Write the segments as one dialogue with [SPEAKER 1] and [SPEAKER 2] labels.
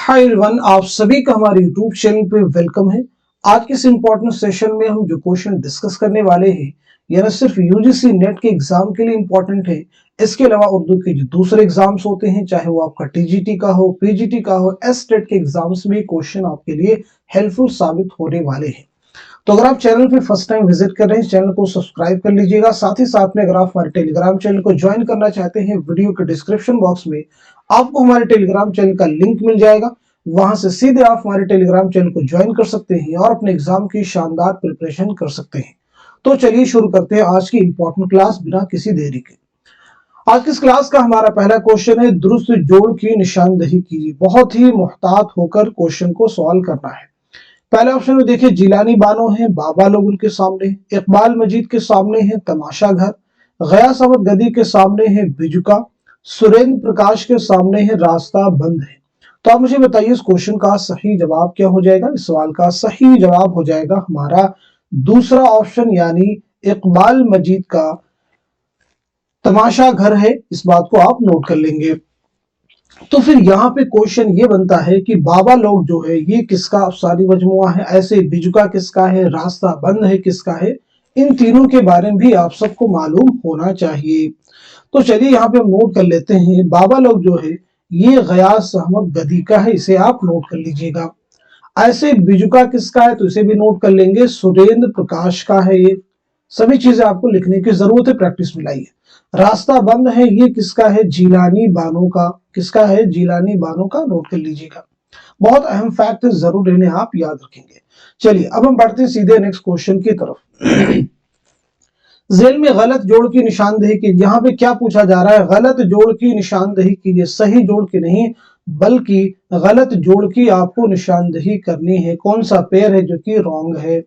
[SPEAKER 1] Hi everyone, आप सभी का हमारे यूट्यूब चैनल पे वेलकम है। आज के इस इम्पोर्टेंट सेशन में हम जो क्वेश्चन डिस्कस करने वाले हैं यह न सिर्फ यूजीसी नेट के एग्जाम के लिए इम्पोर्टेंट है, इसके अलावा उर्दू के जो दूसरे एग्जाम्स होते हैं, चाहे वो आपका टीजीटी का हो, पीजीटी का हो, एसटेट के एग्जाम्स में क्वेश्चन आपके लिए हेल्पफुल साबित होने वाले हैं। तो अगर आप चैनल पे फर्स्ट टाइम विजिट कर रहे हैं, चैनल को सब्सक्राइब कर लीजिएगा। साथ ही साथ में अगर आप हमारे टेलीग्राम चैनल को ज्वाइन करना चाहते हैं, वीडियो के डिस्क्रिप्शन बॉक्स में आपको हमारे टेलीग्राम चैनल का लिंक मिल जाएगा। वहां से सीधे आप हमारे टेलीग्राम चैनल को ज्वाइन कर सकते हैं और अपने एग्जाम की शानदार प्रिपरेशन कर सकते हैं। तो चलिए शुरू करते हैं आज की इंपॉर्टेंट क्लास बिना किसी देरी के। आज की इस क्लास का हमारा पहला क्वेश्चन है, दुरुस्त जोड़ की निशानदेही कीजिए। बहुत ही मुहतात होकर क्वेश्चन को सॉल्व करना है। पहले ऑप्शन में देखिए, जिलानी बानो है, बाबा लोग उनके सामने, इकबाल मजीद के सामने है तमाशा घर, गयास अहमद गदी के सामने है बिजुका, सुरेंद्र प्रकाश के सामने है रास्ता बंद है। तो आप मुझे बताइए इस क्वेश्चन का सही जवाब क्या हो जाएगा। इस सवाल का सही जवाब हो जाएगा हमारा दूसरा ऑप्शन, यानी इकबाल मजीद का तमाशा घर है। इस बात को आप नोट कर लेंगे। तो फिर यहाँ पे क्वेश्चन ये बनता है कि बाबा लोग जो है ये किसका अफसानी मजमुआ है, ऐसे बिजुका किसका है, रास्ता बंद है किसका है। इन तीनों के बारे में भी आप सबको मालूम होना चाहिए। तो चलिए यहाँ पे हम नोट कर लेते हैं। बाबा लोग जो है ये गयास अहमद गदी का है, इसे आप नोट कर लीजिएगा। ऐसे बिजुका किसका है, तो इसे भी नोट कर लेंगे। सुरेंद्र प्रकाश का है। ये सभी चीजें आपको लिखने की जरूरत है, प्रैक्टिस में लाइए। रास्ता बंद है ये किसका है, जिलानी बानो का। किसका है, जिलानी बानो का, नोट कर लीजिएगा। बहुत अहम फैक्ट जरूर इन्हें आप याद रखेंगे। चलिए अब हम बढ़ते हैं सीधे नेक्स्ट क्वेश्चन की तरफ। जेल में गलत जोड़ की निशानदेही कीजिए। यहाँ पे क्या पूछा जा रहा है, गलत जोड़ की निशानदेही कीजिए। सही जोड़ की नहीं बल्कि गलत जोड़ की आपको निशानदेही करनी है। कौन सा पेयर है जो कि रॉन्ग है।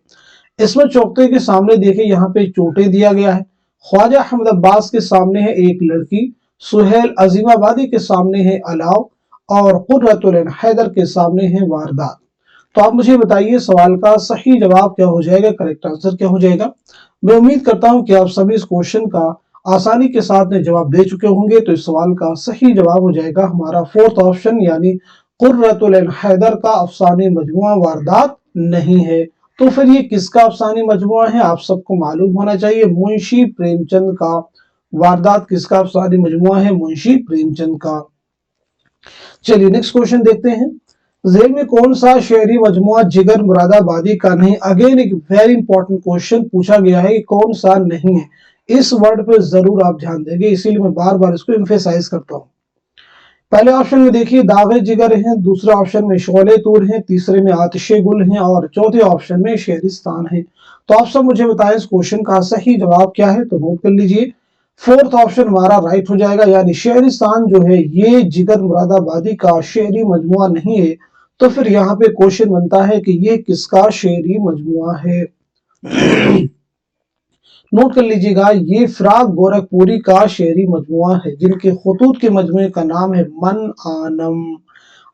[SPEAKER 1] इसमें चौकते के सामने देखिए यहाँ पे चोटे दिया गया है। ख्वाजा अहमद अब्बास के सामने है एक लड़की, सुहेल अजीमाबादी के सामने है अलाव, और कुर्रतुल ऐन हैदर के सामने है वारदात। तो आप मुझे बताइए सवाल का सही जवाब क्या हो जाएगा, करेक्ट आंसर क्या हो जाएगा। मैं उम्मीद करता हूं कि आप सभी इस क्वेश्चन का आसानी के साथ में जवाब दे चुके होंगे। तो इस सवाल का सही जवाब हो जाएगा हमारा फोर्थ ऑप्शन, यानी कुर्रतुल ऐन हैदर का अफसानी मजमुआ वारदात नहीं है। तो फिर ये किसका अफसानी मजमुआ है, आप सबको मालूम होना चाहिए, मुंशी प्रेमचंद का। वारदात किसका अफसानी मजमुआ है, मुंशी प्रेमचंद का। चलिए नेक्स्ट क्वेश्चन देखते हैं। जेल में कौन सा शेरी मजमुआ जिगर मुरादाबादी का नहीं। अगेन एक वेरी इंपॉर्टेंट क्वेश्चन पूछा गया है कि कौन सा नहीं है। इस वर्ड पे जरूर आप ध्यान देंगे, इसीलिए मैं बार बार इसको एम्फेसाइज करता हूं। पहले ऑप्शन में देखिए दागे जिगर हैं, दूसरे ऑप्शन में शोले तूर हैं, तीसरे में आतिशे गुल हैं, और चौथे ऑप्शन में शेरिस्तान है। तो आप सब मुझे बताएं इस क्वेश्चन का सही जवाब क्या है, तो नोट कर लीजिए। फोर्थ ऑप्शन हमारा राइट हो जाएगा, यानी शेरिस्तान जो है ये जिगर मुरादाबादी का शेरी मजमुआ नहीं है। तो फिर यहाँ पे क्वेश्चन बनता है कि ये किसका शेरी मजमुआ है। नोट कर लीजिएगा, ये फिराक गोरखपुरी का शेरी मजमुआ है, जिनके खुतूत के मजमुए का नाम है मन आनम।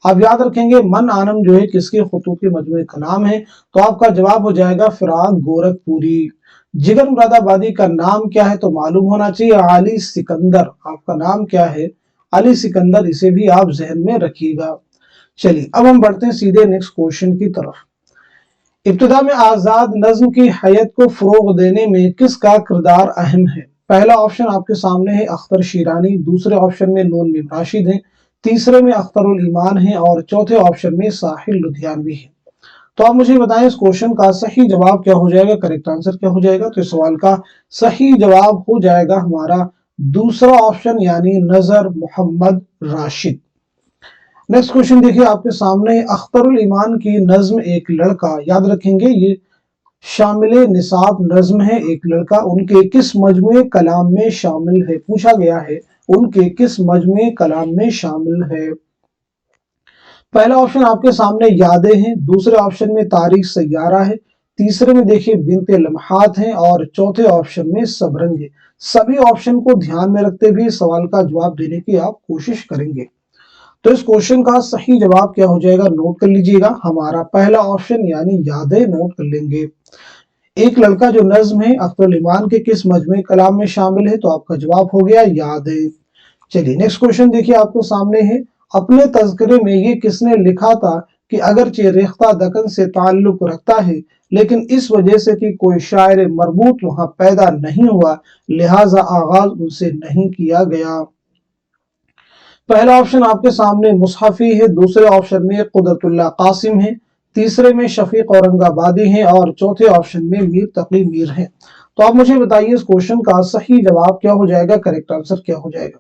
[SPEAKER 1] आप याद रखेंगे मन आनम जो है किसके खुतूत के मजमुए का नाम है। तो आपका जवाब हो जाएगा फिराक गोरखपुरी। जिगर मुरादाबादी का नाम क्या है, तो मालूम होना चाहिए अली सिकंदर। आपका नाम क्या है, अली सिकंदर, इसे भी आप जहन में रखिएगा। चलिए अब हम बढ़ते हैं सीधे नेक्स्ट क्वेश्चन की तरफ। इब्तिदा में आजाद नज्म की हैयत को फरोग देने में किसका किरदार अहम है। पहला ऑप्शन आपके सामने है अख्तर शीरानी, दूसरे ऑप्शन में नून मीम राशिद है, तीसरे में अख्तरुल ईमान है, और चौथे ऑप्शन में साहिल लुधियानवी है। तो आप मुझे बताएं इस क्वेश्चन का सही जवाब क्या हो जाएगा, करेक्ट आंसर क्या हो जाएगा। तो इस सवाल का सही जवाब हो जाएगा हमारा दूसरा ऑप्शन, यानी नजर मोहम्मद राशिद। नेक्स्ट क्वेश्चन देखिए आपके सामने, अख्तरुल ईमान की नज्म एक लड़का, याद रखेंगे ये शामिल निसाब नज्म है। एक लड़का उनके किस मजमुए कलाम में शामिल है, पूछा गया है उनके किस मजमुए कलाम में शामिल है। पहला ऑप्शन आपके सामने यादें हैं, दूसरे ऑप्शन में तारीख सैयारा है, तीसरे में देखिए बिनते लम्हात हैं, और चौथे ऑप्शन में सबरंग है। सभी ऑप्शन को ध्यान में रखते हुए सवाल का जवाब देने की आप कोशिश करेंगे। तो इस क्वेश्चन का सही जवाब क्या हो जाएगा, नोट कर लीजिएगा, हमारा पहला ऑप्शन यानी यादें नोट कर लेंगे। एक लड़का जो नज्म है अख्तरुल ईमान के किस मजमुए कलाम में शामिल है, तो आपका जवाब हो गया यादें। चलिए नेक्स्ट क्वेश्चन देखिए आपके सामने है, اپنے تذکرے میں یہ کس نے لکھا تھا کہ اگرچہ ریختہ دکن سے تعلق رکھتا ہے لیکن اس وجہ سے کہ کوئی شاعر مربوط وہاں پیدا نہیں ہوا لہٰذا آغاز ان سے نہیں کیا گیا۔ پہلا آپشن آپ کے سامنے مصحفی ہے، دوسرے آپشن میں قدرت اللہ قاسم ہے، تیسرے میں شفیق اورنگ آبادی ہیں اور چوتھے آپشن میں میر تقی میر ہیں۔ تو آپ مجھے بتائیے اس کوشچن کا صحیح جواب کیا ہو جائے گا، کریکٹ آنسر کیا ہو جائے گا۔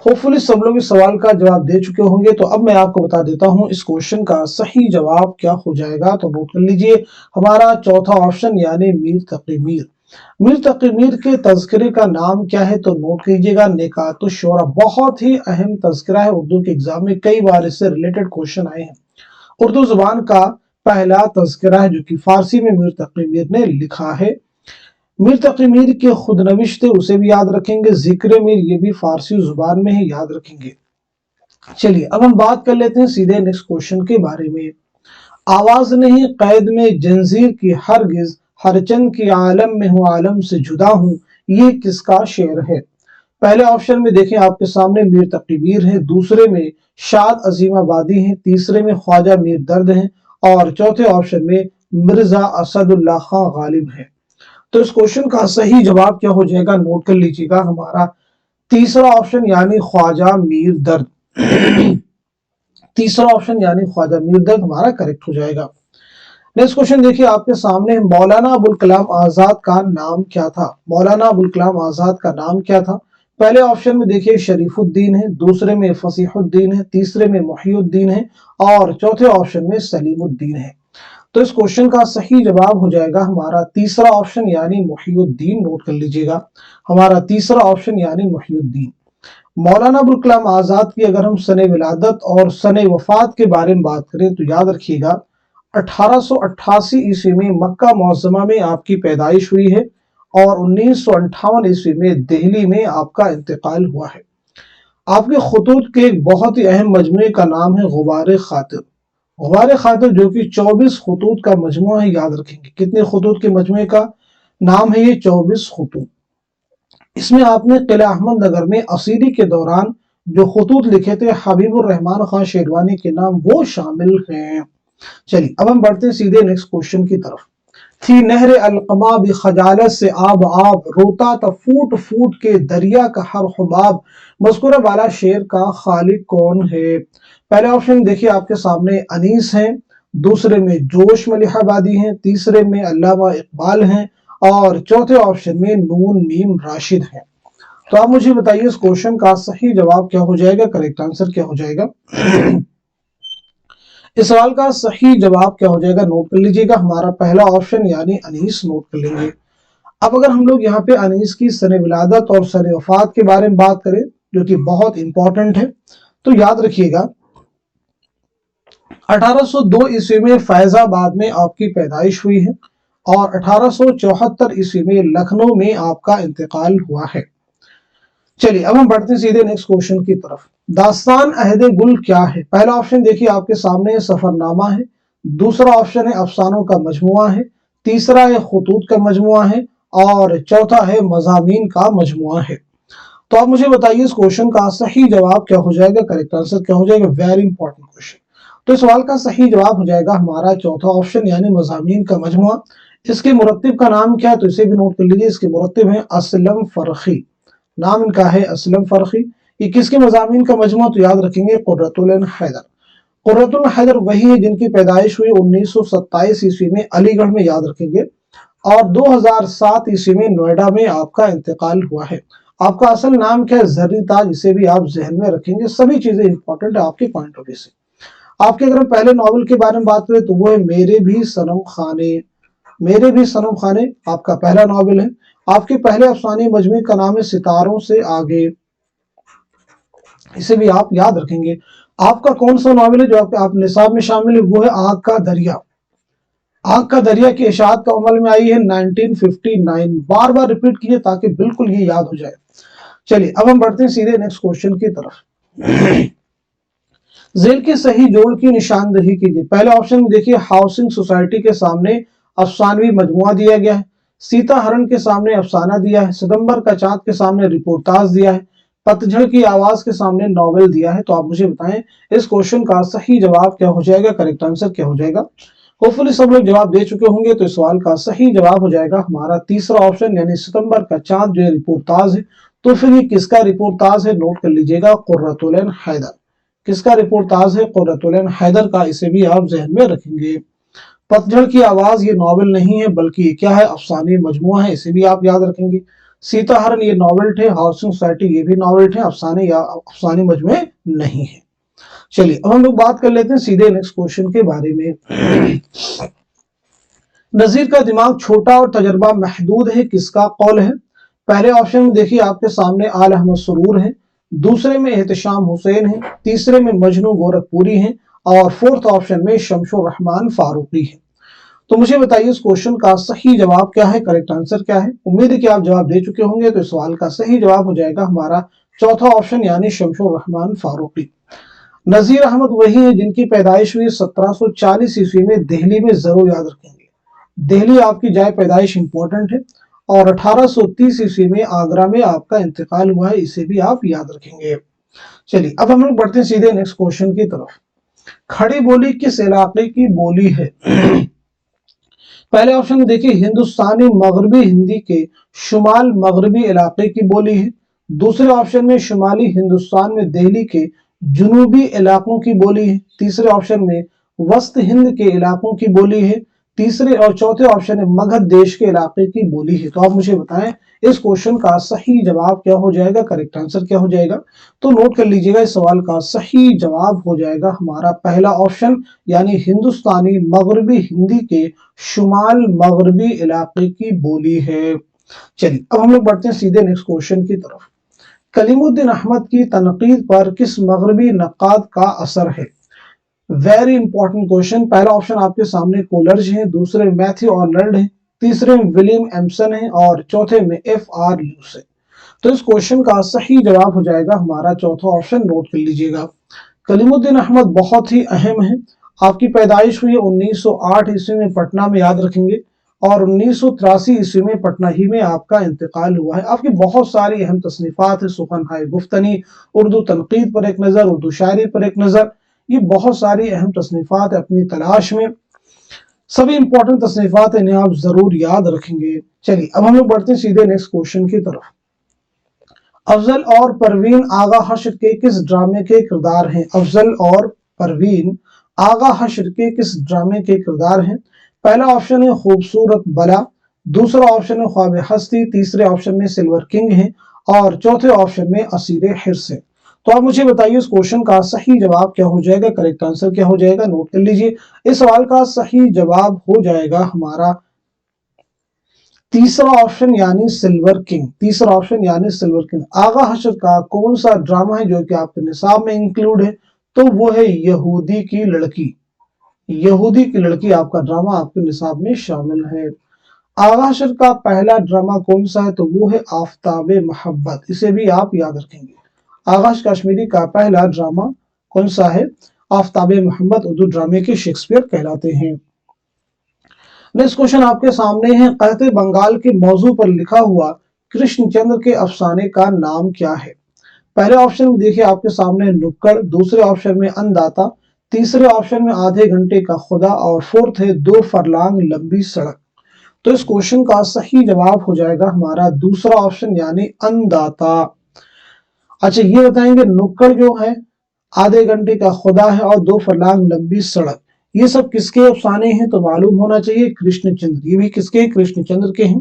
[SPEAKER 1] ہوپ فلی سب لوگ اس سوال کا جواب دے چکے ہوں گے، تو اب میں آپ کو بتا دیتا ہوں اس کوشچن کا صحیح جواب کیا ہو جائے گا۔ تو نوٹ کر لیجئے، ہمارا چوتھا آپشن یعنی میر تقی میر۔ میر تقی میر کے تذکرے کا نام کیا ہے؟ تو نوٹ کیجئے گا، نکات الشعراء۔ بہت ہی اہم تذکرہ ہے، اردو کے ایگزام میں کئی بار اس سے ریلیٹڈ کوشچن آئے ہیں۔ اردو زبان کا پہلا تذکرہ ہے جو کہ فارسی میں میر تقی میر نے لکھا ہے۔ میر تقی میر کے خود نوشت تھے، اسے بھی یاد رکھیں گے۔ ذکر میر یہ بھی فارسی زبان میں ہی یاد رکھیں گے۔ چلیے اب ہم بات کر لیتے ہیں سیدھے نیکسٹ کوشچن کے بارے میں۔ آواز نہیں قید میں جنزیر کی ہرگز، ہر چند کی عالم میں ہوں عالم سے جدا ہوں، یہ کس کا شعر ہے؟ پہلے آپشن میں دیکھیں آپ کے سامنے میر تقی میر ہے، دوسرے میں شاد عظیم آبادی ہیں، تیسرے میں خواجہ میر درد ہیں اور چوتھے آپشن میں مرزا اسد اللہ خان غالب ہیں۔ تو اس کوشچن کا صحیح جواب کیا ہو جائے گا، نوٹ کر لیجیے گا، ہمارا تیسرا آپشن یعنی خواجہ میر درد۔ تیسرا آپشن یعنی خواجہ میر درد ہمارا کریکٹ ہو جائے گا۔ نیکسٹ کوشچن دیکھیے آپ کے سامنے، مولانا ابوالکلام آزاد کا نام کیا تھا؟ مولانا ابوالکلام آزاد کا نام کیا تھا؟ پہلے آپشن میں دیکھیے شریف الدین ہے، دوسرے میں فصیح الدین ہے، تیسرے میں محی الدین ہے اور چوتھے آپشن میں سلیم الدین ہے۔ تو اس کوشچن کا صحیح جواب ہو جائے گا ہمارا تیسرا آپشن یعنی محی الدین۔ نوٹ کر لیجئے گا، ہمارا تیسرا آپشن یعنی محی الدین۔ مولانا ابوالکلام آزاد کی اگر ہم سن ولادت اور سن وفات کے بارے میں بات کریں تو یاد رکھیے گا 1888 عیسوی میں مکہ معظمہ میں آپ کی پیدائش ہوئی ہے اور 1958 عیسوی میں دہلی میں آپ کا انتقال ہوا ہے۔ آپ کے خطوط کے ایک بہت ہی اہم مجموعے کا نام ہے غبار خاطر۔ غبار خاطر جو کہ 24 خطوط کا مجموعہ ہے، یاد رکھیں گے کتنے خطوط کے مجموعے کا نام ہے یہ 24 خطوط۔ اس میں آپ نے قلعہ احمد نگر میں اسیری کے دوران جو خطوط لکھے تھے حبیب الرحمن خان شیروانی کے نام وہ شامل ہیں۔ چلیے اب ہم بڑھتے ہیں سیدھے نیکسٹ کوشچن کی طرف۔ تھی نہر القما بھی خجالت سے آب آب، روتا تھا پھوٹ پھوٹ کے دریا کا ہر حباب، مذکورہ بالا شعر کا خالق کون ہے؟ پہلے آپشن دیکھیے آپ کے سامنے انیس ہیں، دوسرے میں جوش ملح آبادی ہیں، تیسرے میں علامہ اقبال ہیں اور چوتھے آپشن میں نون میم راشد ہیں۔ تو آپ مجھے بتائیے اس کوشچن کا صحیح جواب کیا ہو جائے گا، کریکٹ آنسر کیا ہو جائے گا؟ اس سوال کا صحیح جواب کیا ہو جائے گا، نوٹ کر لیجئے گا، ہمارا پہلا آپشن یعنی انیس نوٹ کر لیں گے۔ اب اگر ہم لوگ یہاں پہ انیس کی سن ولادت اور سن وفات کے بارے میں بات کریں جو کہ بہت امپورٹنٹ ہے، تو یاد رکھیے گا 1802 عیسوی میں فیض آباد میں آپ کی پیدائش ہوئی ہے اور 1874 عیسوی میں لکھنؤ میں آپ کا انتقال ہوا ہے۔ چلیے اب ہم بڑھتے ہیں سیدھے نیکسٹ کوشچن کی طرف۔ داستان عہد گل کیا ہے؟ پہلا آپشن دیکھیے آپ کے سامنے سفر نامہ ہے، دوسرا آپشن ہے افسانوں کا مجموعہ ہے، تیسرا ہے خطوط کا مجموعہ ہے اور چوتھا ہے مضامین کا مجموعہ ہے۔ تو آپ مجھے بتائیے اس کوشچن کا صحیح جواب کیا ہو جائے گا، کریکٹ آنسر کیا ہو جائے گا؟ Very important question. تو اس سوال کا صحیح جواب ہو جائے گا ہمارا چوتھا آپشن یعنی مضامین کا مجموعہ۔ اس کے مرتب کا نام کیا ہے تو اسے بھی نوٹ کر لیجیے، اس کے مرتب ہیں اسلم فرخی، نام ان کا ہے اسلم فرخی۔ یہ کس کے مضامین کا مجموعہ تو یاد رکھیں گے قرۃ العین حیدر۔ قرۃ العین حیدر وہی ہے جن کی پیدائش ہوئی 1927 عیسوی میں علی گڑھ میں، یاد رکھیں گے، اور 2007 عیسوی میں نوئیڈا میں آپ کا انتقال ہوا ہے۔ آپ کا اصل نام کیا ہے؟ زرری تاج، اسے بھی آپ ذہن میں رکھیں گے، سبھی چیزیں امپورٹنٹ ہے آپ کے پوائنٹ آف ویو سے۔ آپ کے اگر ہم پہلے ناول کے بارے میں بات کریں تو وہ ہے میرے بھی صنم خانے۔ میرے بھی صنم خانے آپ کا پہلا ناول ہے۔ آپ کے پہلے افسانے مجموعے کا نام ہے ستاروں سے آگے، اسے بھی آپ یاد رکھیں گے۔ آپ کا کون سا ناول ہے جو آپ نصاب میں شامل ہے؟ وہ ہے آگ کا دریا۔ آگ کا دریا کی اشاعت کا عمل میں آئی ہے 1959۔ بار بار ریپیٹ کیجئے تاکہ بالکل یہ یاد ہو جائے۔ چلیے اب ہم بڑھتے ہیں سیدھے نیکسٹ کوشچن کی طرف۔ ذیل کے صحیح جوڑ کی نشاندہی کیجیے۔ پہلے آپشن میں دیکھیے ہاؤسنگ سوسائٹی کے سامنے افسانوی مجموعہ دیا گیا ہے، سیتا ہرن کے سامنے افسانہ دیا ہے، ستمبر کا چاند کے سامنے رپورتاج دیا ہے، पतझड़ की आवाज के सामने नॉवेल दिया है। तो आप मुझे बताएं इस क्वेश्चन का सही जवाब क्या हो जाएगा, करेक्ट आंसर क्या हो जाएगा। होपफुली सब लोग जवाब दे चुके होंगे। तो इस सवाल का सही जवाब हो जाएगा हमारा तीसरा ऑप्शन, यानी सितंबर का चांद जो रिपोर्टाज है। तो फिर ये किसका रिपोर्टाज है, नोट कर लीजिएगा, कुर्रतुल ऐन हैदर। किसका रिपोर्टाज है, कुर्रतुल ऐन हैदर का, इसे भी आप जहन में रखेंगे। पतझड़ की आवाज ये नॉवेल नहीं है, बल्कि ये क्या है, अफसाने मजमुआ है, इसे भी आप याद रखेंगे। सीताहरण ये नॉवेल थे, हाउसिंग सोसाइटी ये भी नॉवेल थे, अफसाने या अफसाने मजमुए नहीं है। चलिए अब हम लोग बात कर लेते हैं सीधे नेक्स्ट क्वेश्चन के बारे में। नजीर का दिमाग छोटा और तजर्बा महदूद है, किसका कौल है। पहले ऑप्शन में देखिए आपके सामने आल अहमद सुरूर है, दूसरे में एहतशाम हुसैन है, तीसरे में मजनू गोरखपुरी है, और फोर्थ ऑप्शन में शमशुर रहमान फारूकी है। तो मुझे बताइए इस क्वेश्चन का सही जवाब क्या है, करेक्ट आंसर क्या है। उम्मीद है कि आप जवाब दे चुके होंगे। तो इस सवाल का सही जवाब हो जाएगा हमारा चौथा ऑप्शन, यानी शमशुर रहमान फारूकी। नजीर अहमद वही है जिनकी पैदाइश हुई 1740 ईस्वी में, दिल्ली में, जरूर याद रखेंगे। दिल्ली आपकी जाए पैदाइश इंपॉर्टेंट है। और 1830 ईस्वी में आगरा में आपका इंतकाल हुआ है, इसे भी आप याद रखेंगे। चलिए अब हम लोग बढ़ते हैं सीधे नेक्स्ट क्वेश्चन की तरफ। खड़ी बोली किस इलाके की बोली है। पहले ऑप्शन में देखिए हिंदुस्तानी मगरबी हिंदी के शुमाल मगरबी इलाके की बोली है। दूसरे ऑप्शन में शुमाली हिंदुस्तान में दिल्ली के जुनूबी इलाकों की बोली है। तीसरे ऑप्शन में वस्त हिंद के इलाकों की बोली है। तीसरे और चौथे ऑप्शन है मगध देश के इलाके की बोली है। तो आप मुझे बताएं इस क्वेश्चन का सही जवाब क्या हो जाएगा, करेक्ट आंसर क्या हो जाएगा। तो नोट कर लीजिएगा, इस सवाल का सही जवाब हो जाएगा हमारा पहला ऑप्शन, यानी हिंदुस्तानी मगरबी हिंदी के शुमाल मगरबी इलाके की बोली है। चलिए अब हम लोग बढ़ते हैं सीधे नेक्स्ट क्वेश्चन की तरफ। कलीमुद्दीन अहमद की तनकीद पर किस मगरबी नक्काद का असर है। Very important question. पहला ऑप्शन आपके सामने कोलर्ज है, दूसरे में मैथ्यू आर्नल्ड है, तीसरे में विलियम एम्सन है, और चौथे में F.R. ल्यूस है। तो इस क्वेश्चन का सही जवाब हो जाएगा हमारा चौथा ऑप्शन, नोट कर लीजिएगा। कलीमुद्दीन अहमद बहुत ही अहम है। आपकी पैदाइश हुई 1908 ईस्वी में पटना में, याद रखेंगे, और 1983 ईस्वी में पटना ही में आपका इंतकाल हुआ है। आपकी बहुत सारी अहम तसनीफात है, सुखनहाय गुफ्तनी, उर्दू तनकीद पर एक नज़र, उर्दू शायरी पर एक नज़र, ये बहुत सारी अहम तसनीफात है अपनी तलाश में। सभी इंपॉर्टेंट तसनीफात इन्हें आप जरूर याद रखेंगे। चलिए अब हम लोग बढ़ते हैं सीधे नेक्स्ट क्वेश्चन की तरफ। अफजल और परवीन आगा हश्र के किस ड्रामे के किरदार हैं। अफजल और परवीन आगा हश्र के किस ड्रामे के किरदार हैं। पहला ऑप्शन है खूबसूरत बला, दूसरा ऑप्शन है ख्वाब हस्ती, तीसरे ऑप्शन में सिल्वर किंग है, और चौथे ऑप्शन में असीर हिर्स है। तो आप मुझे बताइए इस क्वेश्चन का सही जवाब क्या हो जाएगा, करेक्ट आंसर क्या हो जाएगा। नोट कर लीजिए, इस सवाल का सही जवाब हो जाएगा हमारा तीसरा ऑप्शन, यानी सिल्वर किंग। तीसरा ऑप्शन यानी सिल्वर किंग। आगा हश्र का कौन सा ड्रामा है जो कि आपके निसाब में इंक्लूड है, तो वो है यहूदी की लड़की। यहूदी की लड़की आपका ड्रामा आपके निसाब में शामिल है। आगा हश्र का पहला ड्रामा कौन सा है, तो वो है आफ्ताबे मोहब्बत, इसे भी आप याद रखेंगे। आगाश कश्मीरी का पहला ड्रामा कौन सा है, आफ्ताबे मोहम्मद, उर्दू ड्रामे के शेक्सपियर कहलाते हैं। नेक्स्ट क्वेश्चन आपके सामने है, कहते बंगाल के मौजू पर लिखा हुआ कृष्णचंद्र के अफसाने का नाम क्या है। पहले ऑप्शन में देखिए आपके सामने नुक्कड़, दूसरे ऑप्शन में अन्नदाता, तीसरे ऑप्शन में आधे घंटे का खुदा, और फोर्थ है 2 फरलांग लंबी सड़क। तो इस क्वेश्चन का सही जवाब हो जाएगा हमारा दूसरा ऑप्शन, यानी अन्नदाता। अच्छा ये बताएंगे नुक्कड़ जो है, आधे घंटे का खुदा है, और 2 फरलांग लंबी सड़क, ये सब किसके अफसाने हैं, तो मालूम होना चाहिए कृष्णचंद्र। ये भी किसके, कृष्णचंद्र के हैं।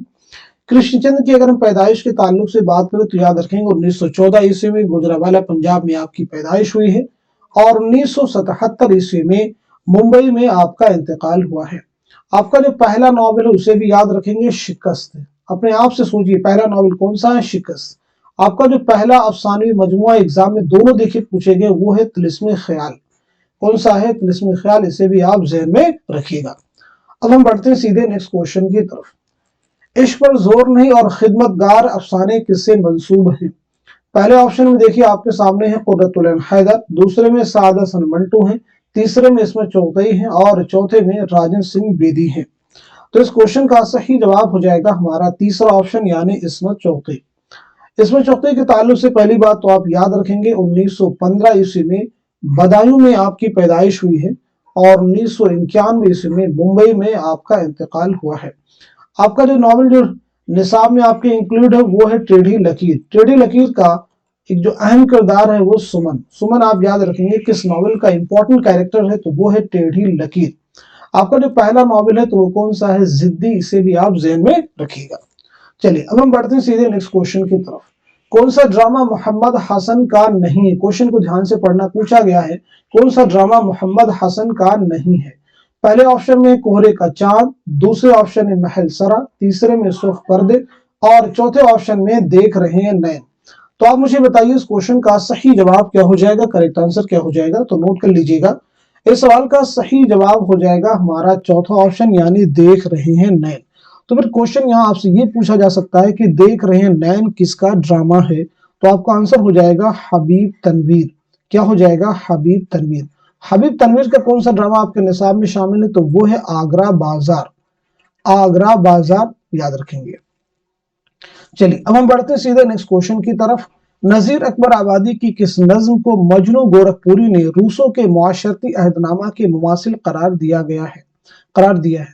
[SPEAKER 1] कृष्णचंद्र की अगर हम पैदाइश के ताल्लुक से बात करें तो याद रखेंगे 1914 ईस्वी में गुजरावाला पंजाब में आपकी पैदाइश हुई है, और 1977 ईस्वी में मुंबई में आपका इंतकाल हुआ है। आपका जो पहला नॉवल है उसे भी याद रखेंगे, शिकस्त। अपने आप से सोचिए पहला नॉवल कौन सा है, शिकस्त। आपका जो पहला अफसानवी मजमुआ एग्जाम में दोनों देखिए पूछे गए वो है तिलिस्मे ख्याल। कौन सा है, तिलिस्मे ख्याल, इसे भी आप जहन में रखिएगा। अब हम बढ़ते हैं सीधे नेक्स्ट क्वेश्चन की तरफ। इश्क पर जोर नहीं और खिदमतगार अफसाने किससे मंसूब हैं। पहले ऑप्शन में देखिए आपके सामने है कुर्रतुल ऐन हैदर, दूसरे में सादा सन मंटू है, तीसरे में इसमें चौथई है, और चौथे में राजन सिंह बेदी है। तो इस क्वेश्चन का सही जवाब हो जाएगा हमारा तीसरा ऑप्शन, यानी इसमें चौथई। इसमें चौथे के ताल्लुक से पहली बात तो आप याद रखेंगे 1915 ईस्वी में बदायूं में आपकी पैदाइश हुई है और 1991 ईस्वी में मुंबई में आपका इंतकाल हुआ है। आपका जो नॉवल जो निसाब में आपके इंक्लूड है वो है टेढ़ी लकीर। टेढ़ी लकीर का एक जो अहम किरदार है वो सुमन। सुमन आप याद रखेंगे किस नॉवल का इंपॉर्टेंट कैरेक्टर है, तो वो है टेढ़ी लकीर। आपका जो पहला नॉवल है तो वो कौन सा है, जिद्दी, इसे भी आप ज़हन में रखिएगा। चलिए अब हम बढ़ते हैं सीधे नेक्स्ट क्वेश्चन की तरफ। कौन सा ड्रामा मोहम्मद हसन का नहीं है? क्वेश्चन को ध्यान से पढ़ना, पूछा गया है कौन सा ड्रामा मोहम्मद हसन का नहीं है। पहले ऑप्शन में कोहरे का चांद, दूसरे ऑप्शन में महल सरा, तीसरे में सुर्ख पर्दे और चौथे ऑप्शन में देख रहे हैं नैन। तो आप मुझे बताइए इस क्वेश्चन का सही जवाब क्या हो जाएगा, करेक्ट आंसर क्या हो जाएगा। तो नोट कर लीजिएगा, इस सवाल का सही जवाब हो जाएगा हमारा चौथा ऑप्शन यानी देख रहे हैं नैन। तो फिर क्वेश्चन यहाँ आपसे ये पूछा जा सकता है कि देख रहे हैं नैन किसका ड्रामा है, तो आपका आंसर हो जाएगा हबीब तनवीर। क्या हो जाएगा, हबीब तनवीर। हबीब तनवीर का कौन सा ड्रामा आपके निसाब में शामिल है, तो वो है आगरा बाजार। आगरा बाजार याद रखेंगे। चलिए अब हम बढ़ते हैं सीधे नेक्स्ट क्वेश्चन की तरफ। नजीर अकबर आबादी की किस नज्म को मजनू गोरखपुरी ने रूसों के मुआशरती अहदनामा के मुमासिल करार दिया है।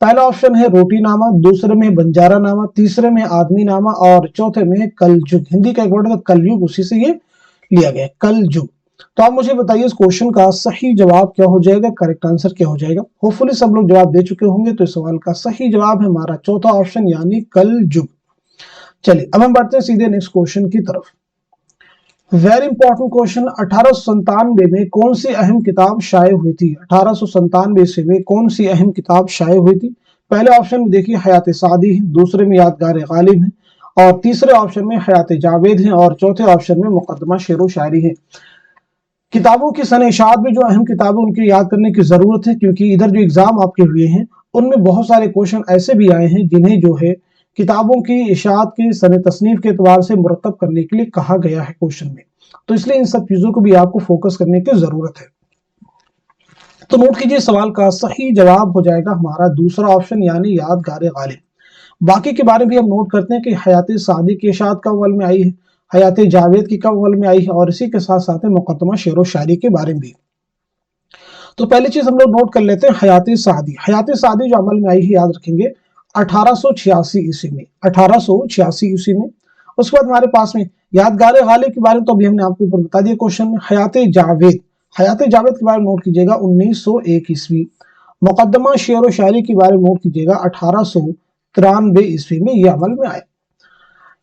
[SPEAKER 1] पहला ऑप्शन है रोटी नामा, दूसरे में बंजारा नामा, तीसरे में आदमी नामा और चौथे में कलयुग। हिंदी का एक वर्ड है कलयुग, उसी से ये लिया गया कलयुग। तो आप मुझे बताइए इस क्वेश्चन का सही जवाब क्या हो जाएगा, करेक्ट आंसर क्या हो जाएगा। होपफुली सब लोग जवाब दे चुके होंगे। तो इस सवाल का सही जवाब है हमारा चौथा ऑप्शन यानी कलयुग। चलिए अब हम बढ़ते हैं सीधे नेक्स्ट क्वेश्चन की तरफ। Very important question. 1897 में कौन सी अहम किताब शाये हुई थी? 1897 ईस्वी में कौन सी अहम किताब शाये हुई थी? पहले ऑप्शन में देखिए हयात सादी है, दूसरे में यादगार गालिब है और तीसरे ऑप्शन में हयात जावेद है और चौथे ऑप्शन में मुकदमा शेर व शायरी है। किताबों की सन इशात में जो अहम किताबें उनकी याद करने की जरूरत है, क्योंकि इधर जो एग्जाम आपके हुए हैं उनमें बहुत सारे क्वेश्चन ऐसे भी आए हैं जिन्हें जो है किताबों की इशात की सन तसनीफ के एतबार से मुरतब करने के लिए कहा गया है क्वेश्चन में। तो इसलिए इन सब चीजों को भी आपको फोकस करने की जरूरत है। तो नोट कीजिए सवाल का सही जवाब हो जाएगा हमारा दूसरा ऑप्शन यानी यादगार गालिब। बाकी के बारे में भी हम नोट करते हैं कि हयात सादी की इशात कब अमल में आई है, हयात जावेद की कब अमल में आई है और इसी के साथ साथ मुकदमा शेर व शायरी के बारे में भी। तो पहली चीज हम लोग नोट कर लेते हैं हयात सादी। हयात सादी जो अमल में आई है याद रखेंगे 1886 ईस्वी में, 1886 ईस्वी में। उसके बाद हमारे पास में यादगार गालिब के बारे में तो अभी हमने आपको ऊपर बता दिया क्वेश्चन में। हयात जावेद के बारे में नोट कीजिएगा 1901 ईस्वी। मुकदमा शेर व शायरी के बारे में नोट कीजिएगा 1893 ईस्वी में ये अमल में आए।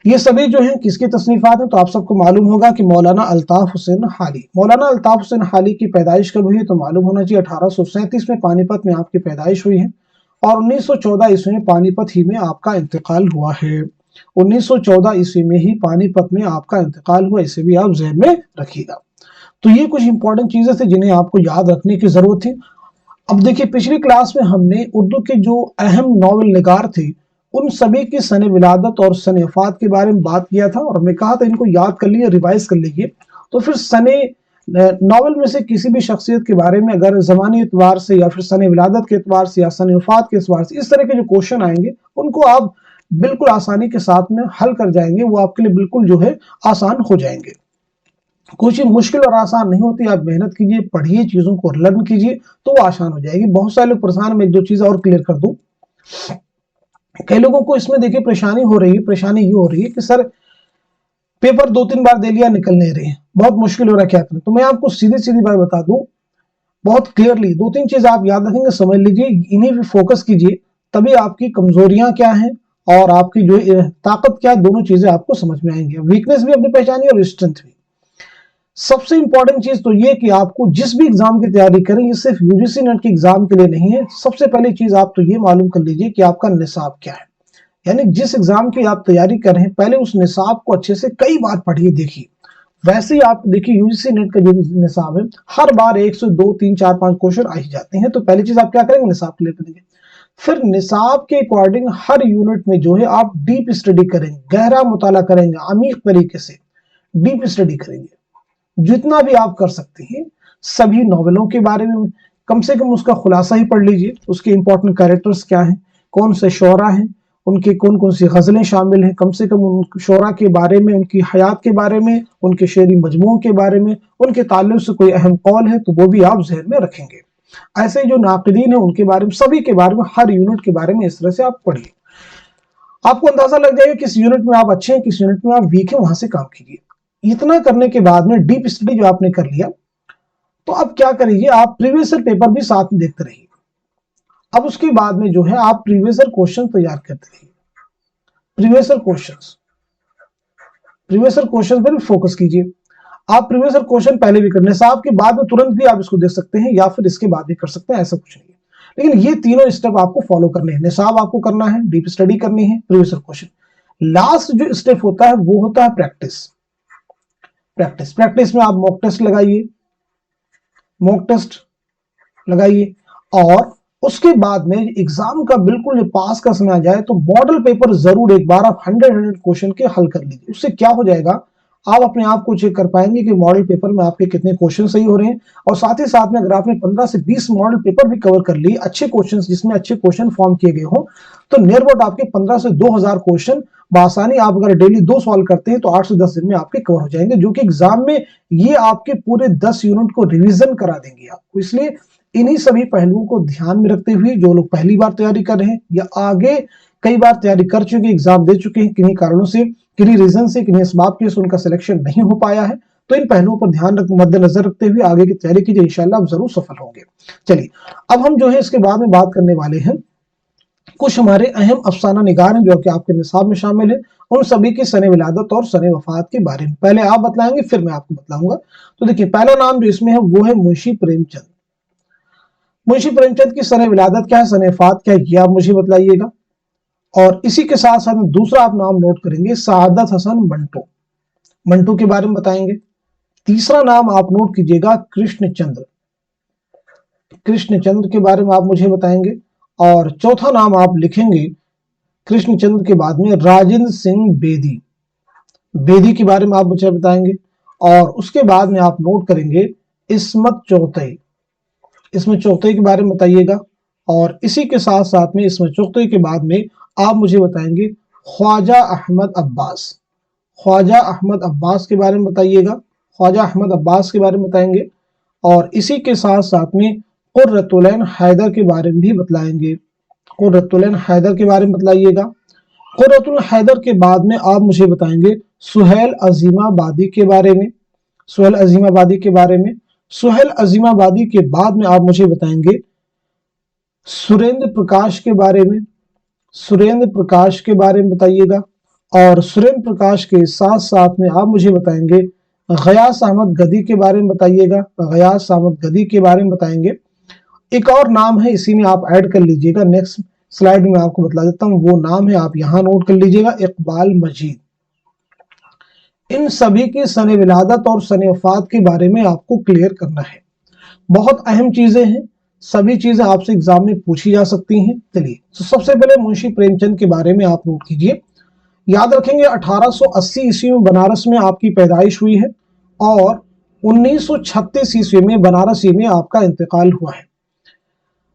[SPEAKER 1] ये सभी जो है किसकी तसनीफात हैं, तो आप सबको मालूम होगा कि मौलाना अल्ताफ हुसैन हाली। मौलाना अल्ताफ हुसैन हाली की पैदाइश कब हुई, तो मालूम होना चाहिए 1837 में पानीपत में आपकी पैदाइश हुई है और 1914 ईस्वी में पानीपत ही में आपका इंतकाल हुआ है। 1914 ईस्वी में ही पानीपत में आपका इंतकाल हुआ, इसे भी आप ज़हन में रखिएगा। तो ये कुछ इंपॉर्टेंट चीजें थी जिन्हें आपको याद रखने की जरूरत थी। अब देखिए पिछली क्लास में हमने उर्दू के जो अहम नॉवल निगार थे उन सभी की सन विलादत और सन वफात के बारे में बात किया था और हमने कहा था इनको याद कर लीजिए, रिवाइज कर लीजिए। तो फिर सन नॉवल में से किसी भी शख्सियत के बारे में अगर जमानी एतबार से या फिर सन विलादत के एतबार से या सन वफात के एतबार से इस तरह के जो क्वेश्चन आएंगे उनको आप बिल्कुल आसानी के साथ में हल कर जाएंगे, वो आपके लिए बिल्कुल जो है आसान हो जाएंगे। कोई चीज मुश्किल और आसान नहीं होती, आप मेहनत कीजिए, पढ़िए, चीजों को लर्न कीजिए तो वो आसान हो जाएगी। बहुत सारे लोग परेशान, में एक दो चीजें और क्लियर कर दूं। कई लोगों को इसमें देखिए परेशानी ये हो रही है कि सर पेपर 2-3 बार दे लिया, निकल नहीं रहे हैं, बहुत मुश्किल हो रहा है, क्या करें। तो मैं आपको सीधी बात बता दूं, बहुत क्लियरली 2-3 चीज आप याद रखेंगे, समझ लीजिए, इन्हीं पे फोकस कीजिए, तभी आपकी कमजोरियां क्या हैं और आपकी जो ताकत क्या है, दोनों चीजें आपको समझ में आएंगी। वीकनेस भी अपनी पहचानिए और स्ट्रेंथ भी। सबसे इंपॉर्टेंट चीज तो ये कि आपको जिस भी एग्जाम की तैयारी करें, ये सिर्फ यूजीसी नेट के एग्जाम के लिए नहीं है। सबसे पहली चीज आप तो ये मालूम कर लीजिए कि आपका निसाब क्या है, यानी जिस एग्जाम की आप तैयारी कर रहे हैं पहले उस निसाब को अच्छे से कई बार पढ़िए, देखिए। वैसे ही आप देखिए यूजीसी नेट का जो निसाब है हर बार 1 से 2, 3, 4, 5 क्वेश्चन आ ही जाते हैं। तो पहली चीज आप क्या करेंगे, निसाब क्लियर करेंगे। फिर निसाब के अकॉर्डिंग हर यूनिट में जो है आप डीप स्टडी करेंगे, गहरा मुताला करेंगे, अमीक तरीके से डीप स्टडी करेंगे जितना भी आप कर सकते हैं। सभी नॉवेलों के बारे में कम से कम उसका खुलासा ही पढ़ लीजिए, उसके इंपॉर्टेंट कैरेक्टर्स क्या हैं, कौन से शोरा हैं उनके कौन कौन सी गज़लें शामिल हैं, कम से कम उन शोरा के बारे में, उनकी हयात के बारे में, उनके शेरी मजमूओं के बारे में, उनके ताल्लुक से कोई अहम कौल है तो वो भी आप ज़हन में रखेंगे। ऐसे जो नाक़िदीन हैं उनके बारे में, सभी के बारे में, हर यूनिट के बारे में इस तरह से आप पढ़िए। आपको अंदाजा लग जाएगा किस यूनिट में आप अच्छे हैं, किस यूनिट में आप वीक हैं, वहां से काम कीजिए। इतना करने के बाद में डीप स्टडी जो आपने कर लिया, तो अब क्या करिए, आप प्रीवियस ईयर पेपर भी साथ में देखते रहिए। अब उसके बाद में जो है आप प्रीवियस ईयर क्वेश्चन तैयार करते रहिए। प्रीवियस ईयर क्वेश्चन पर भी फोकस कीजिए। आप प्रीवियस ईयर क्वेश्चन पहले भी करने साहब के बाद में तुरंत भी आप इसको देख सकते हैं, या फिर इसके बाद भी कर सकते हैं, ऐसा कुछ नहीं है। लेकिन ये तीनों स्टेप आपको फॉलो करने हैं। निसाब आपको करना है, डीप स्टडी करनी है, प्रीवियस ईयर क्वेश्चन। लास्ट जो स्टेप होता है वो होता है प्रैक्टिस। प्रैक्टिस में आप मॉक टेस्ट लगाइए, और उसके बाद में एग्जाम का बिल्कुल पास का समय आ जाए तो मॉडल पेपर जरूर एक बार आप 100 क्वेश्चन के हल कर लीजिए। उससे क्या हो जाएगा, आप अपने आप को चेक कर पाएंगे कि मॉडल पेपर में आपके कितने क्वेश्चन सही हो रहे हैं। और साथ ही साथ में अगर आपने 15 से 20 मॉडल पेपर भी कवर कर लिए, अच्छे क्वेश्चन जिसमें अच्छे क्वेश्चन फॉर्म किए गए हो, तो नियर अबाउट आपके 15 से 2000 क्वेश्चन बासानी आप अगर डेली 2 सवाल करते हैं तो 8 से 10 दिन में आपके कवर हो जाएंगे, जो कि एग्जाम में ये आपके पूरे 10 यूनिट को रिविजन करा देंगे आपको। इसलिए इन्हीं सभी पहलुओं को ध्यान में रखते हुए जो लोग पहली बार तैयारी कर रहे हैं या आगे कई बार तैयारी कर चुके, एग्जाम दे चुके हैं, किन्हीं कारणों से, किन्हीं रीजन से, किन्हीं असबाब के उनका सिलेक्शन नहीं हो पाया है, तो इन पहलुओं पर ध्यान मद्देनजर रखते हुए आगे की तैयारी कीजिए, इंशाल्लाह आप जरूर सफल होंगे। चलिए अब हम जो है इसके बाद में बात करने वाले हैं कुछ हमारे अहम अफसाना निगार हैं जो कि आपके निसाब में शामिल है, उन सभी के सने विलादत और सने वफात के बारे में पहले आप बतलाएंगे, फिर मैं आपको बतलाऊंगा। तो देखिए पहला नाम जो इसमें है वो है मुंशी प्रेमचंद। मुंशी प्रेमचंद की सने विलादत क्या है, सने वफात क्या है, ये आप मुझे बतलाइएगा। और इसी के साथ साथ दूसरा आप नाम नोट करेंगे सआदत हसन मंटो के बारे में बताएंगे। तीसरा नाम आप नोट कीजिएगा कृष्णचंद्र के बारे में आप मुझे बताएंगे। और चौथा नाम आप लिखेंगे कृष्णचंद्र के बाद में राजेंद्र सिंह बेदी के बारे में आप मुझे बताएंगे। और उसके बाद में आप नोट करेंगे इस्मत चौथई के बारे में बताइएगा। और इसी के साथ साथ में इस्मत चौथई के बाद में आप मुझे बताएंगे ख्वाजा अहमद अब्बास के बारे में बताइएगा, और इसी के साथ साथ में कुर्रतुलैन हैदर के बारे में भी बतलाएंगे, कुर्रतुलैन हैदर के बारे में बतलाइएगा। कुर्रतुल हैदर के बाद में आप मुझे बताएंगे सुहेल अजीमाबादी के बारे में, सुहेल अजीमाबादी के बाद में आप मुझे बताएंगे सुरेंद्र प्रकाश के बारे में बताइएगा। और सुरेंद्र प्रकाश के साथ साथ में आप मुझे बताएंगे गयास अहमद गदी के बारे में बताएंगे। एक और नाम है इसी में आप ऐड कर लीजिएगा, नेक्स्ट स्लाइड में आपको बतला देता हूं, वो नाम है आप यहां नोट कर लीजिएगा, इकबाल मजीद। इन सभी की सने विलादत और सने वफात के बारे में आपको क्लियर करना है। बहुत अहम चीजें हैं, सभी चीजें आपसे एग्जाम में पूछी जा सकती हैं। चलिए तो सबसे पहले मुंशी प्रेमचंद के बारे में आप नोट कीजिए। याद रखेंगे 1880 ईस्वी में बनारस में आपकी पैदाइश हुई है और 1936 ईस्वी में बनारस में आपका इंतकाल हुआ है।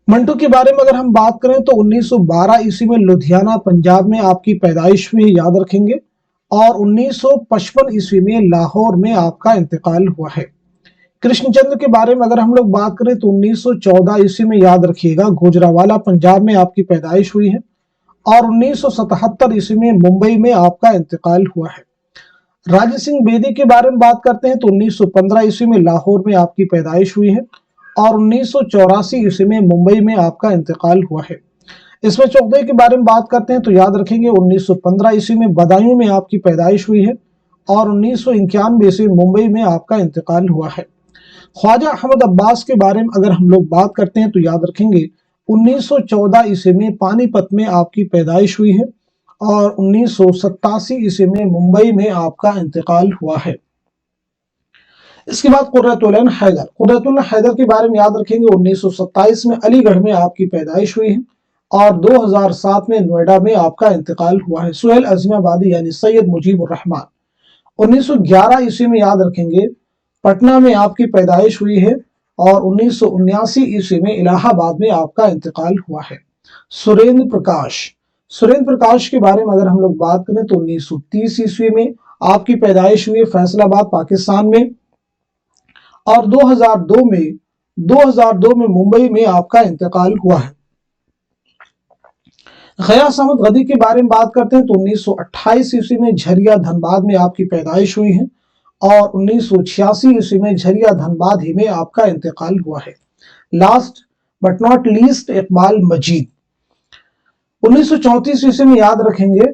[SPEAKER 1] मंटू के बारे में अगर हम बात करें तो 1912 ईस्वी में लुधियाना पंजाब में आपकी पैदाइश हुई, याद रखेंगे। और 1955 ईस्वी में लाहौर में आपका इंतकाल हुआ है। कृष्णचंद्र के बारे में अगर हम लोग बात करें तो 1914 ईस्वी में, याद रखिएगा, गुजरावाला पंजाब में आपकी पैदाइश हुई है। और 1977 ईस्वी में मुंबई में आपका इंतकाल हुआ है। राजेंद्र सिंह बेदी के बारे में बात करते हैं तो 1915 ईस्वी में लाहौर में आपकी पैदाइश हुई है और 1984 ईस्वी में मुंबई में आपका इंतकाल हुआ है। इसमें चौधरी के बारे में बात करते हैं तो याद रखेंगे 1915 ईस्वी में बदायूं में आपकी पैदाइश हुई है और 1991 ईस्वी में मुंबई में आपका इंतकाल हुआ है। ख्वाजा अहमद अब्बास के बारे में अगर हम लोग बात करते हैं तो याद रखेंगे 1914 ईस्वी में पानीपत में आपकी पैदाइश हुई है और 1987 ईस्वी में मुंबई में आपका इंतकाल हुआ है। इसके बाद कुर्रतुल हैदर के बारे में याद रखेंगे 1927 में अलीगढ़ में आपकी पैदाइश हुई है और 2007 में नोएडा में आपका इंतकाल हुआ है। सुहेल अजीमाबादी यानी सैयद मुजीबुर रहमान 1911 ईस्वी में, याद रखेंगे, पटना में आपकी पैदाइश हुई है और 1979 ईस्वी में इलाहाबाद में आपका इंतकाल हुआ है। सुरेंद्र सुरेंद्र प्रकाश के बारे में अगर हम लोग बात करें तो 1930 ईस्वी में आपकी पैदाइश हुई है फैसलाबाद पाकिस्तान में, और 2002 में मुंबई में आपका इंतकाल हुआ है। गयास अहमद गदी के बारे में बात करते हैं तो 1928 ईस्वी में झरिया धनबाद में आपकी पैदाइश हुई है, और 1986 ईस्वी में झरिया धनबाद ही में आपका इंतकाल हुआ है। Last but not least Iqbal Majeed 1934 ईस्वी में याद रखेंगे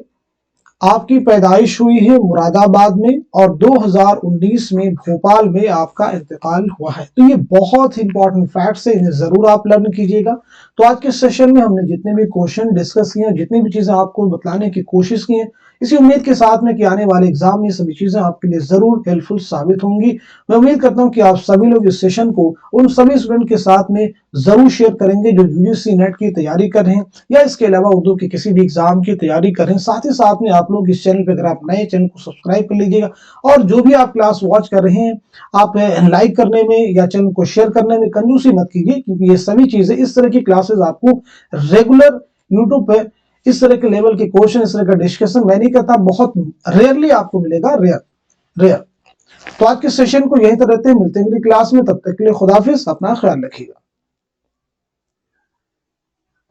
[SPEAKER 1] आपकी पैदाइश हुई है मुरादाबाद में, और 2019 में भोपाल में आपका इंतकाल हुआ है। तो ये बहुत इंपॉर्टेंट फैक्ट्स है, इन्हें जरूर आप लर्न कीजिएगा। तो आज के सेशन में हमने जितने भी क्वेश्चन डिस्कस किए, जितनी भी चीजें आपको बतलाने की कोशिश की है, इसी उम्मीद के साथ में कि आने वाले एग्जाम में सभी चीजें आपके लिए जरूर हेल्पफुल साबित होंगी। मैं उम्मीद करता हूं कि आप सभी लोग इस सेशन को उन सभी स्टूडेंट के साथ में जरूर शेयर करेंगे जो यूजीसी नेट की तैयारी कर रहे हैं या इसके अलावा उर्दू के किसी भी एग्जाम की तैयारी कर रहे हैं। साथ ही साथ में आप लोग इस चैनल पर, अगर आप नए चैनल को सब्सक्राइब कर लीजिएगा, और जो भी आप क्लास वॉच कर रहे हैं आप लाइक करने में या चैनल को शेयर करने में कंजूसी मत कीजिए, क्योंकि ये सभी चीजें, इस तरह की क्लासेस आपको रेगुलर यूट्यूब पे इस तरह के लेवल के क्वेश्चन, इस तरह का डिस्कशन मैं नहीं करता, बहुत रेयरली आपको मिलेगा, रेयर। तो आज के सेशन को यहीं तक रहते हैं, मिलते हैं अगली क्लास में, तब तक के लिए खुदाफिज, अपना ख्याल रखिएगा।